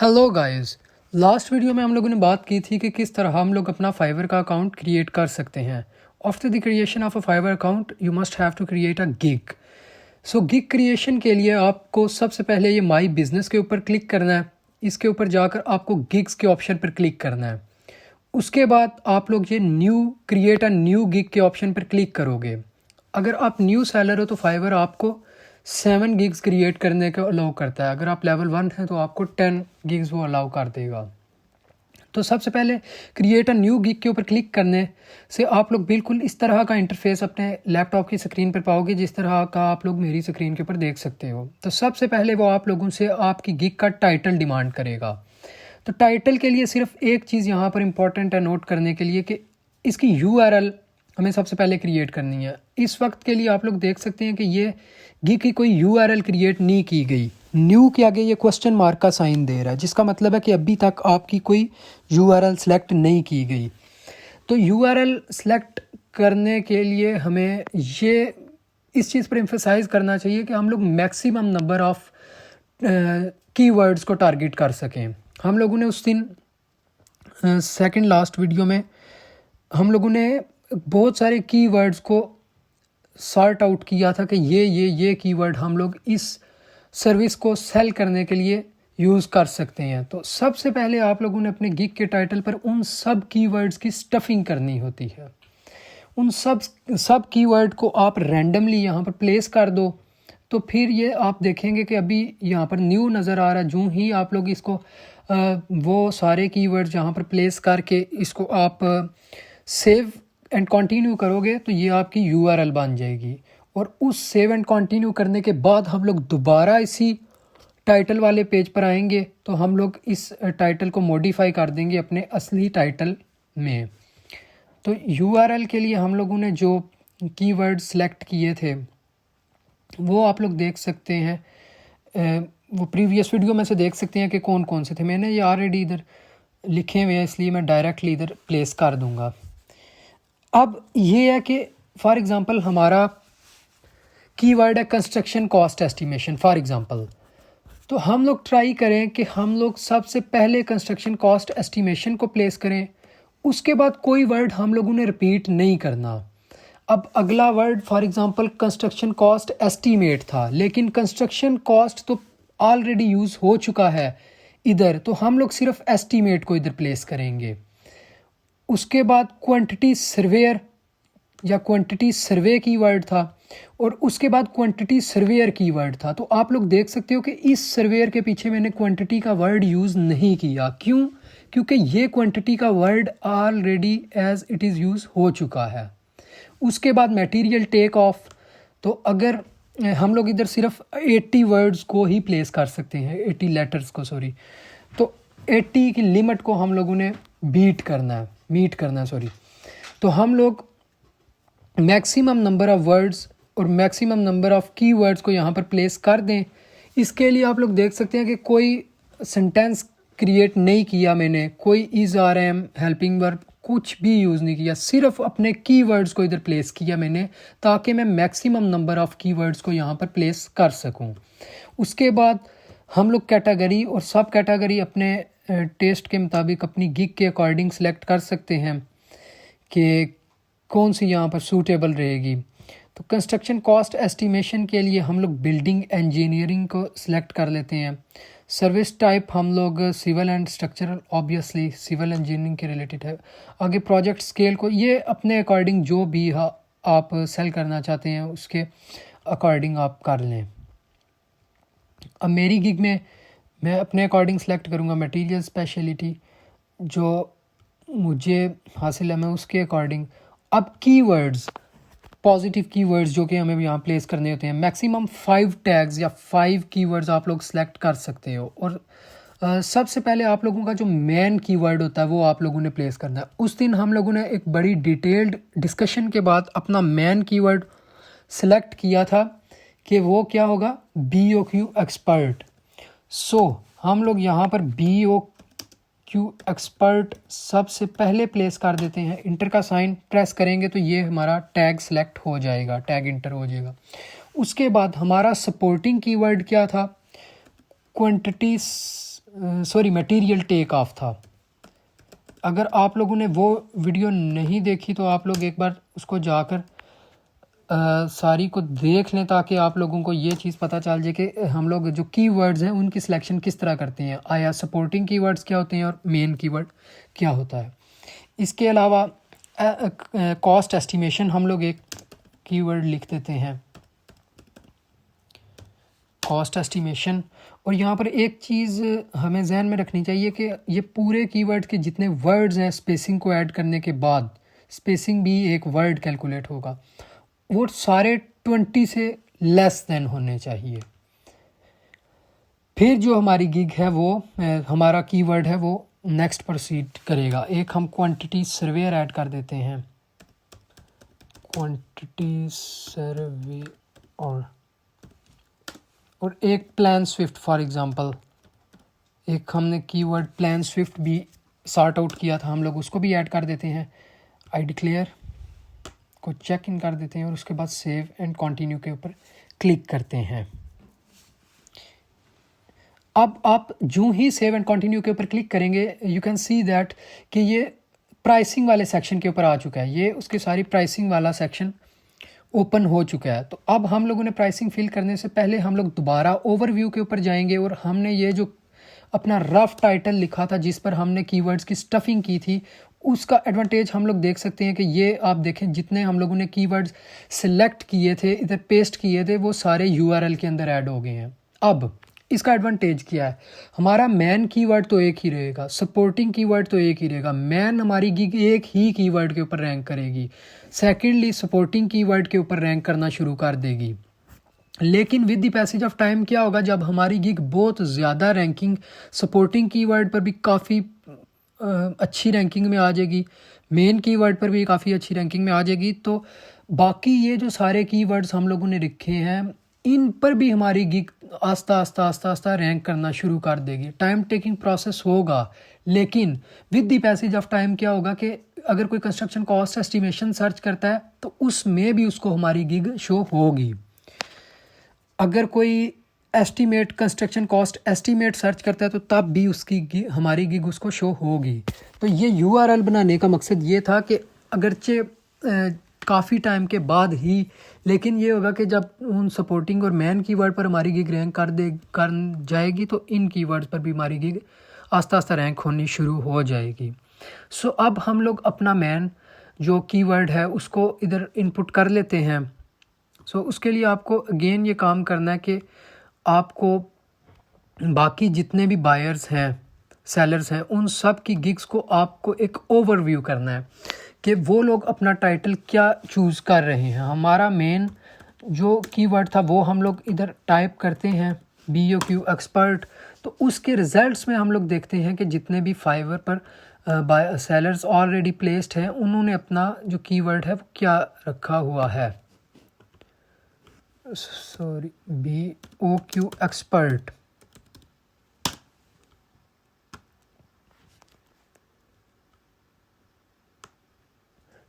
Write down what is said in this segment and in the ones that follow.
Hello guys. Last video में हम लोगों ने बात की थी कि किस तरह हम लोग अपना फाइवर का अकाउंट क्रिएट कर सकते हैं। After the creation of a Fiverr account you must have to create a gig. So gig creation के लिए आपको सबसे पहले ये माई बिजनेस के ऊपर क्लिक करना है। इसके ऊपर जाकर आपको गिग्स के ऑप्शन पर क्लिक करना है। उसके बाद आप लोग ये new create a new gig के ऑप्शन पर क्लिक करोगे। अगर आप न्यू सेलर हो तो फाइवर आपको 7 गिग्स क्रिएट करने का अलाउ करता है। अगर आप लेवल 1 हैं तो आपको 10 गिग्स वो अलाउ कर देगा। तो सबसे पहले क्रिएट अ न्यू गिग के ऊपर क्लिक करने से आप लोग बिल्कुल इस तरह का इंटरफेस अपने लैपटॉप की स्क्रीन पर पाओगे, जिस तरह का आप लोग मेरी स्क्रीन के ऊपर देख सकते हो। तो सबसे पहले वो आप लोगों से आपकी गिग का टाइटल डिमांड करेगा। तो टाइटल के लिए सिर्फ एक चीज़ यहाँ पर इम्पॉर्टेंट है नोट करने के लिए कि इसकी यूआरएल हमें सबसे पहले क्रिएट करनी है। इस वक्त के लिए आप लोग देख सकते हैं कि ये गिग की कोई यूआरएल क्रिएट नहीं की गई। न्यू के आगे ये क्वेश्चन मार्क का साइन दे रहा है, जिसका मतलब है कि अभी तक आपकी कोई यूआरएल सेलेक्ट नहीं की गई। तो यूआरएल सेलेक्ट करने के लिए हमें ये इस चीज़ पर एम्फेसाइज करना चाहिए कि हम लोग मैक्सिमम नंबर ऑफ कीवर्ड्स को टारगेट कर सकें। हम लोगों ने उस दिन सेकंड लास्ट वीडियो में हम लोगों ने बहुत सारे कीवर्ड्स को सॉर्ट आउट किया था कि ये कीवर्ड हम लोग इस सर्विस को सेल करने के लिए यूज़ कर सकते हैं। तो सबसे पहले आप लोगों ने अपने गिग के टाइटल पर उन सब कीवर्ड्स की स्टफिंग करनी होती है। उन सब कीवर्ड को आप रैंडमली यहाँ पर प्लेस कर दो। तो फिर ये आप देखेंगे कि अभी यहाँ पर न्यू नज़र आ रहा है। जो ही आप लोग इसको वो सारे कीवर्ड्स यहाँ पर प्लेस करके इसको आप सेव एंड कंटिन्यू करोगे तो ये आपकी यूआरएल बन जाएगी। और उस सेव एंड कंटिन्यू करने के बाद हम लोग दोबारा इसी टाइटल वाले पेज पर आएंगे। तो हम लोग इस टाइटल को मॉडिफाई कर देंगे अपने असली टाइटल में। तो यूआरएल के लिए हम लोगों ने जो कीवर्ड सेलेक्ट किए थे वो आप लोग देख सकते हैं। वो प्रीवियस वीडियो में से देख सकते हैं कि कौन कौन से थे। मैंने ये ऑलरेडी इधर लिखे हुए हैं, इसलिए मैं डायरेक्टली इधर प्लेस कर दूंगा। अब ये है कि फॉर एग्ज़ाम्पल हमारा कीवर्ड है construction cost estimation for example. तो हम लोग ट्राई करें कि हम लोग सबसे पहले कंस्ट्रक्शन कॉस्ट एस्टिमेशन को प्लेस करें। उसके बाद कोई वर्ड हम लोगों ने रिपीट नहीं करना। अब अगला word for example construction cost estimate था, लेकिन कंस्ट्रक्शन कॉस्ट तो ऑलरेडी यूज़ हो चुका है इधर। तो हम लोग सिर्फ एस्टीमेट को इधर प्लेस करेंगे। उसके बाद क्वांटिटी सर्वेयर या क्वांटिटी सर्वे कीवर्ड था, और उसके बाद क्वांटिटी सर्वेयर कीवर्ड था। तो आप लोग देख सकते हो कि इस सर्वेयर के पीछे मैंने क्वांटिटी का वर्ड यूज़ नहीं किया। क्यों? क्योंकि ये क्वांटिटी का word already as it is use हो चुका है। उसके बाद मटेरियल टेक ऑफ। तो अगर हम लोग इधर सिर्फ 80 वर्ड्स को ही प्लेस कर सकते हैं, 80 लेटर्स को, सॉरी। तो 80 की लिमिट को हम लोगों ने मीट करना है। तो हम लोग मैक्सिमम नंबर ऑफ़ वर्ड्स और मैक्सिमम नंबर ऑफ़ कीवर्ड्स को यहाँ पर प्लेस कर दें। इसके लिए आप लोग देख सकते हैं कि कोई सेंटेंस क्रिएट नहीं किया मैंने, कोई is R am helping verb कुछ भी यूज़ नहीं किया, सिर्फ अपने कीवर्ड्स को इधर प्लेस किया मैंने, ताकि मैं मैक्सिमम नंबर ऑफ़ कीवर्ड्स को यहाँ पर प्लेस कर सकूँ। उसके बाद हम लोग कैटेगरी और सब कैटेगरी अपने टेस्ट के मुताबिक अपनी गिग के अकॉर्डिंग सेलेक्ट कर सकते हैं कि कौन सी यहाँ पर सूटेबल रहेगी। तो कंस्ट्रक्शन कॉस्ट एस्टिमेशन के लिए हम लोग बिल्डिंग इंजीनियरिंग को सिलेक्ट कर लेते हैं। सर्विस टाइप हम लोग civil and structural, obviously civil engineering के रिलेटेड है। आगे प्रोजेक्ट स्केल को ये अपने अकॉर्डिंग जो भी आप सेल करना चाहते हैं उसके अकॉर्डिंग आप कर लें। अब मेरी गिग में मैं अपने अकॉर्डिंग सेलेक्ट करूँगा मटेरियल स्पेशलिटी जो मुझे हासिल है, मैं उसके अकॉर्डिंग। अब कीवर्ड्स, पॉजिटिव कीवर्ड्स जो कि हमें यहाँ प्लेस करने होते हैं, मैक्सिमम 5 टैग्स या 5 कीवर्ड्स आप लोग सेलेक्ट कर सकते हो। और सबसे पहले आप लोगों का जो मेन कीवर्ड होता है वो आप लोगों ने प्लेस करना है। उस दिन हम लोगों ने एक बड़ी डिटेल्ड डिस्कशन के बाद अपना मेन कीवर्ड सेलेक्ट किया था कि वो क्या होगा, BOQ एक्सपर्ट। सो हम लोग यहाँ पर BOQ एक्सपर्ट सबसे पहले प्लेस कर देते हैं। इंटर का साइन प्रेस करेंगे तो ये हमारा टैग सेलेक्ट हो जाएगा, टैग इंटर हो जाएगा। उसके बाद हमारा सपोर्टिंग कीवर्ड क्या था, quantity sorry material take off था। अगर आप लोगों ने वो वीडियो नहीं देखी तो आप लोग एक बार उसको जाकर सारी को देख लें, ताकि आप लोगों को ये चीज़ पता चल जाए कि हम लोग जो कीवर्ड्स हैं उनकी सिलेक्शन किस तरह करते हैं, आया सपोर्टिंग कीवर्ड्स क्या होते हैं और मेन कीवर्ड क्या होता है। इसके अलावा कॉस्ट एस्टिमेशन हम लोग एक कीवर्ड लिख देते हैं, कॉस्ट एस्टिमेशन। और यहाँ पर एक चीज़ हमें जहन में रखनी चाहिए कि ये पूरे कीवर्ड के जितने वर्ड्स हैं, स्पेसिंग को ऐड करने के बाद, स्पेसिंग भी एक वर्ड कैलकुलेट होगा, वो सारे 20 से लेस देन होने चाहिए। फिर जो हमारी गिग है वो हमारा कीवर्ड है वो नेक्स्ट प्रोसीड करेगा। एक हम क्वांटिटी सर्वेयर ऐड कर देते हैं, क्वांटिटी सर्वे, और एक प्लान स्विफ्ट फॉर एग्जांपल, एक हमने कीवर्ड प्लान स्विफ्ट भी सॉर्ट आउट किया था, हम लोग उसको भी ऐड कर देते हैं। आई डिक्लेयर को चेक इन कर देते हैं और उसके बाद सेव एंड कंटिन्यू के ऊपर क्लिक करते हैं। अब आप जो ही सेव एंड कंटिन्यू के ऊपर क्लिक करेंगे, यू कैन सी दैट कि ये प्राइसिंग वाले सेक्शन के ऊपर आ चुका है, ये उसकी सारी प्राइसिंग वाला सेक्शन ओपन हो चुका है। तो अब हम लोगों ने प्राइसिंग फिल करने से पहले हम लोग दोबारा ओवरव्यू के ऊपर जाएंगे और हमने ये जो अपना रफ टाइटल लिखा था जिस पर हमने कीवर्ड्स की स्टफिंग की थी, उसका एडवांटेज हम लोग देख सकते हैं कि ये आप देखें जितने हम लोगों ने कीवर्ड्स सिलेक्ट किए थे, इधर पेस्ट किए थे, वो सारे यूआरएल के अंदर ऐड हो गए हैं। अब इसका एडवांटेज क्या है, हमारा मैन कीवर्ड तो एक ही रहेगा, सपोर्टिंग कीवर्ड तो एक ही रहेगा, मैन हमारी गिग एक ही कीवर्ड के ऊपर रैंक करेगी, सेकेंडली सपोर्टिंग कीवर्ड के ऊपर रैंक करना शुरू कर देगी। लेकिन with the passage of time क्या होगा, जब हमारी गिग बहुत ज़्यादा रैंकिंग सपोर्टिंग कीवर्ड पर भी काफ़ी अच्छी रैंकिंग में आ जाएगी, मेन कीवर्ड पर भी काफ़ी अच्छी रैंकिंग में आ जाएगी, तो बाकी ये जो सारे कीवर्ड्स हम लोगों ने रखे हैं इन पर भी हमारी गिग आस्ता रैंक करना शुरू कर देगी। टाइम टेकिंग प्रोसेस होगा, लेकिन with the passage of time क्या होगा कि अगर कोई कंस्ट्रक्शन कॉस्ट एस्टिमेशन सर्च करता है तो उसमें भी उसको हमारी गिग शो होगी। अगर कोई estimate construction cost estimate search करता है तो तब भी उसकी हमारी गिग उसको शो होगी। तो ये यूआरएल बनाने का मकसद ये था कि अगरचे काफ़ी टाइम के बाद ही, लेकिन ये होगा कि जब उन सपोर्टिंग और मैन कीवर्ड पर हमारी गिग रैंक कर जाएगी तो इन कीवर्ड्स पर भी हमारी गिग आस्ता रैंक होनी शुरू हो जाएगी। सो अब हम लोग अपना मैन जो कीवर्ड है उसको इधर इनपुट कर लेते हैं। सो उसके लिए आपको अगेन ये काम करना है कि आपको बाकी जितने भी बायर्स हैं, सेलर्स हैं, उन सब की गिग्स को आपको एक ओवरव्यू करना है कि वो लोग अपना टाइटल क्या चूज़ कर रहे हैं। हमारा मेन जो कीवर्ड था वो हम लोग इधर टाइप करते हैं BOQ एक्सपर्ट, तो उसके रिजल्ट्स में हम लोग देखते हैं कि जितने भी फाइवर पर सेलर्स ऑलरेडी प्लेस्ड हैं उन्होंने अपना जो कीवर्ड है वो क्या रखा हुआ है, सॉरी BOQ एक्सपर्ट।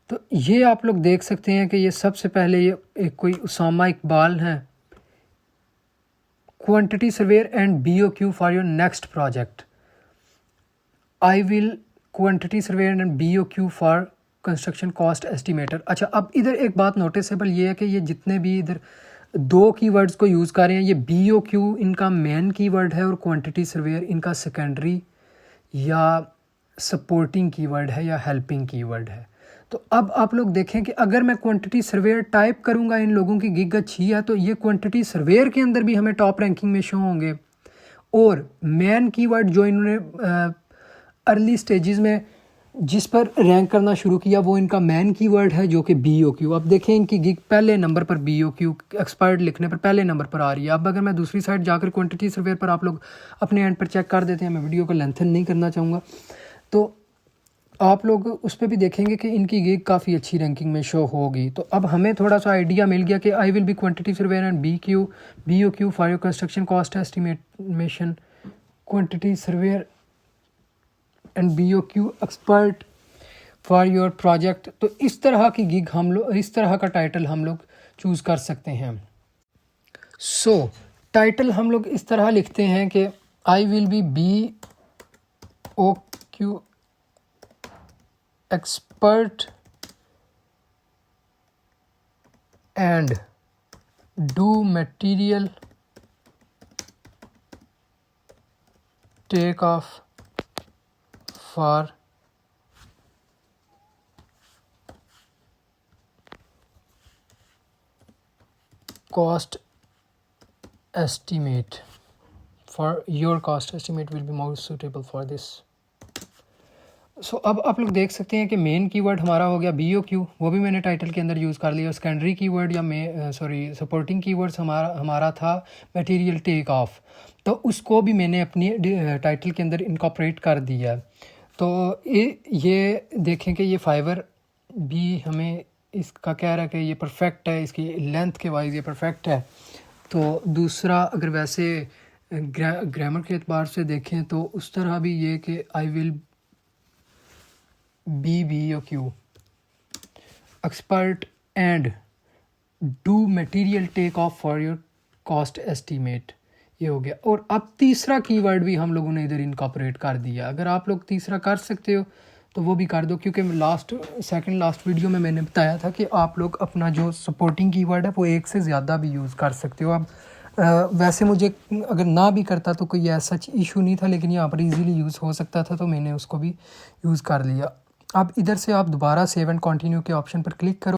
तो ये आप लोग देख सकते हैं कि ये सबसे पहले ये एक कोई उसामा इकबाल हैं, quantity surveyor and BOQ for your next project, I will quantity surveyor and BOQ for construction cost estimator. अच्छा, अब इधर एक बात नोटिसेबल ये है कि ये जितने भी इधर दो कीवर्ड्स को यूज़ कर रहे हैं, ये BOQ इनका मेन कीवर्ड है और क्वांटिटी सर्वेयर इनका सेकेंडरी या सपोर्टिंग कीवर्ड है या हेल्पिंग कीवर्ड है। तो अब आप लोग देखें कि अगर मैं क्वांटिटी सर्वेयर टाइप करूंगा, इन लोगों की गिग अच्छी है, तो ये क्वांटिटी सर्वेयर के अंदर भी हमें टॉप रैंकिंग में शो होंगे। और मेन कीवर्ड जो इन्होंने अर्ली स्टेजेस में जिस पर रैंक करना शुरू किया वो इनका मेन कीवर्ड है जो कि BOQ। अब देखें इनकी गिग पहले नंबर पर BOQ एक्सपर्ट लिखने पर पहले नंबर पर आ रही है। अब अगर मैं दूसरी साइड जाकर क्वांटिटी सर्वेयर पर आप लोग अपने एंड पर चेक कर देते हैं, मैं वीडियो को लेंथन नहीं करना चाहूँगा, तो आप लोग उस पर भी देखेंगे कि इनकी गिग काफ़ी अच्छी रैंकिंग में शो होगी। तो अब हमें थोड़ा सा आइडिया मिल गया कि I will be quantity surveyor and BOQ for your construction cost estimation, quantity surveyor and BOQ expert for your project. तो इस तरह की गिग हम लोग, इस तरह का टाइटल हम लोग चूज़ कर सकते हैं। सो टाइटल हम लोग इस तरह लिखते हैं कि I will be BOQ expert and do material take off for cost estimate. For your cost estimate will be more suitable for this. सो अब आप लोग देख सकते हैं कि मेन कीवर्ड हमारा हो गया BOQ, वो भी मैंने टाइटल के अंदर यूज़ कर लिया। और सेकेंडरी कीवर्ड या सपोर्टिंग कीवर्ड्स हमारा था मटेरियल टेक ऑफ, तो उसको भी मैंने अपनी टाइटल के अंदर इनकॉर्पोरेट कर दिया। तो ये देखें कि ये फाइवर भी हमें इसका कह रहा है कि ये परफेक्ट है, इसकी लेंथ के वाइज ये परफेक्ट है। तो दूसरा अगर वैसे ग्रामर के एतबार से देखें तो उस तरह भी ये कि I will BOQ expert and do material take off for your cost estimate, ये हो गया। और अब तीसरा कीवर्ड भी हम लोगों ने इधर इनकॉर्पोरेट कर दिया। अगर आप लोग तीसरा कर सकते हो तो वो भी कर दो, क्योंकि सेकंड लास्ट वीडियो में मैंने बताया था कि आप लोग अपना जो सपोर्टिंग कीवर्ड है वो एक से ज़्यादा भी यूज़ कर सकते हो। अब वैसे मुझे अगर ना भी करता तो कोई ऐसा इशू नहीं था, लेकिन यहाँ पर इजीली यूज़ हो सकता था तो मैंने उसको भी यूज़ कर लिया। अब इधर से आप दोबारा सेव एंड कंटिन्यू के ऑप्शन पर क्लिक करो।